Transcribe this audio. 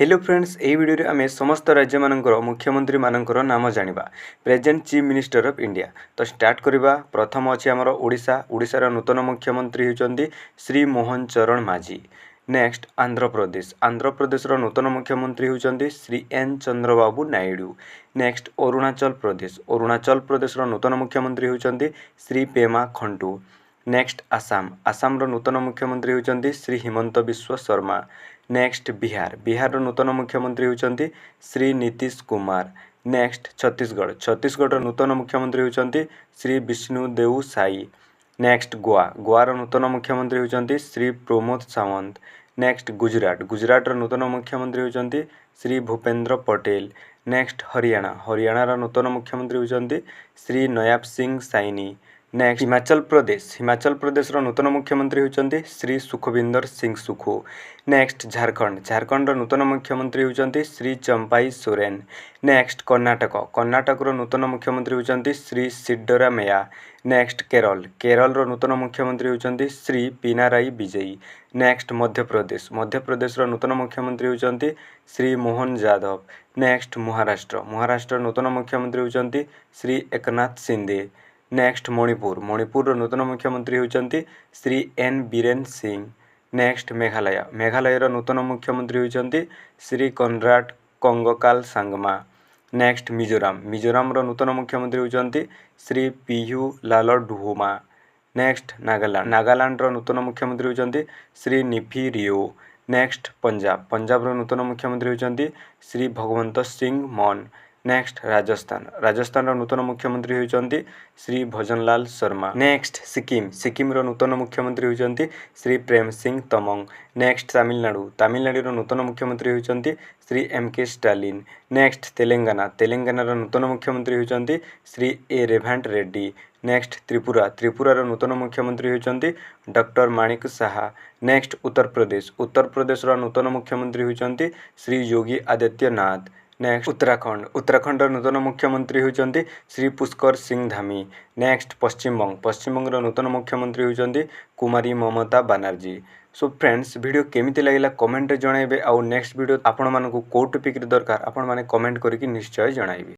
Hello friends एही video रे आमे समस्त राज्य मानकर मुख्यमंत्री मानकर नाम जानिबा present chief minister of India. तो स्टार्ट करिबा। प्रथम अछि हमर ओडिशा। ओडिशा रा नूतन मुख्यमंत्री होचंदी श्री मोहन चरण माझी। नेक्स्ट आंध्र प्रदेश। आंध्र प्रदेश रा नूतन मुख्यमंत्री होचंदी श्री एन चंद्रबाबू नायडू। नेक्स्ट अरुणाचल प्रदेश। अरुणाचल प्रदेश रा नूतन मुख्यमंत्री होचंदी श्री पेमा खंडू। नेक्स्ट आसाम। आसाम रो नूतन मुख्यमंत्री होचंदी श्री हिमंत बिश्व शर्मा। नेक्स्ट बिहार। बिहार रो नूतन मुख्यमंत्री होचंदी श्री नीतीश कुमार। नेक्स्ट छत्तीसगढ़। छत्तीसगढ़ रो नूतन मुख्यमंत्री होचंदी श्री विष्णु देव साई। नेक्स्ट गोवा। गोवा रो नूतन मुख्यमंत्री होचंदी श्री प्रमोद सावंत। नेक्स्ट गुजरात। गुजरात रो नूतन मुख्यमंत्री होचंदी श्री भूपेंद्र पटेल। नेक्स्ट हरियाणा। हरियाणा रो नूतन मुख्यमंत्री होचंदी श्री नयाब सिंह साइनी। नेक्स्ट हिमाचल प्रदेश। हिमाचल प्रदेश रो नूतन मुख्यमंत्री होचंदी श्री सुखविंदर सिंह सुखू। नेक्स्ट झारखंड। झारखंड रो नूतन मुख्यमंत्री होचंदी श्री चंपाई सोरेन। नेक्स्ट कर्नाटक। कर्नाटक रो नूतन मुख्यमंत्री होचंदी श्री सिद्धरामैया। नेक्स्ट केरल। केरल रो नूतन मुख्यमंत्री होचंदी श्री पिनाराई विजयी। नेक्स्ट मध्य प्रदेश। मध्य प्रदेश रो नूतन मुख्यमंत्री होचंदी श्री मोहन यादव। नेक्स्ट महाराष्ट्र। महाराष्ट्र नूतन मुख्यमंत्री होचंदी श्री एकनाथ शिंदे। नेक्स्ट मणिपुर। मणिपुर नूतन मुख्यमंत्री होचंदी श्री एन बीरेन सिंह। नेक्स्ट मेघालय। मेघालय नूतन मुख्यमंत्री होचंदी श्री कनराड कंगकाल सांगमा। नेक्स्ट मिजोराम। मिजोराम नूतन मुख्यमंत्री होचंदी श्री पीयू लालडुहुमा। नेक्स्ट नागालैंड। नागालैंड नूतन मुख्यमंत्री होचंदी श्री निफी रियो। नेक्स्ट पंजाब। पंजाब नूतन मुख्यमंत्री होचंदी श्री भगवंत सिंह मान। नेक्स्ट राजस्थान। राजस्थान नूतन मुख्यमंत्री होचंदी श्री भजनलाल शर्मा। नेक्स्ट सिक्किम। सिक्किम नूतन मुख्यमंत्री होचंदी श्री प्रेम सिंह तमंग। नेक्स्ट तमिलनाडु। तमिलनाडु नूतन मुख्यमंत्री होचंदी श्री एम के स्टालिन। नेक्स्ट तेलंगाना। तेलंगाना नूतन मुख्यमंत्री होचंदी श्री ए रेभांत रेड्डी। नेक्स्ट त्रिपुरा। त्रिपुरा नूतन मुख्यमंत्री होचंदी डॉक्टर माणिक साहा। नेक्स्ट उत्तर प्रदेश। उत्तर प्रदेश नूतन मुख्यमंत्री होचंदी श्री योगी आदित्यनाथ। नेक्स्ट उत्तराखंड। उत्तराखंड नूतन मुख्यमंत्री होचंदी श्री पुष्कर सिंह धामी। नेक्स्ट पश्चिम बंग। पश्चिम बंग नूतन मुख्यमंत्री होचंदी कुमारी Mamata Banerjee. So friends video केमिति लागिला कमेंट रे जणाइबे। आउ नेक्स्ट वीडियो आपण मानकु को टॉपिक रे दरकार आपण माने कमेंट करके निश्चय जणाइबे।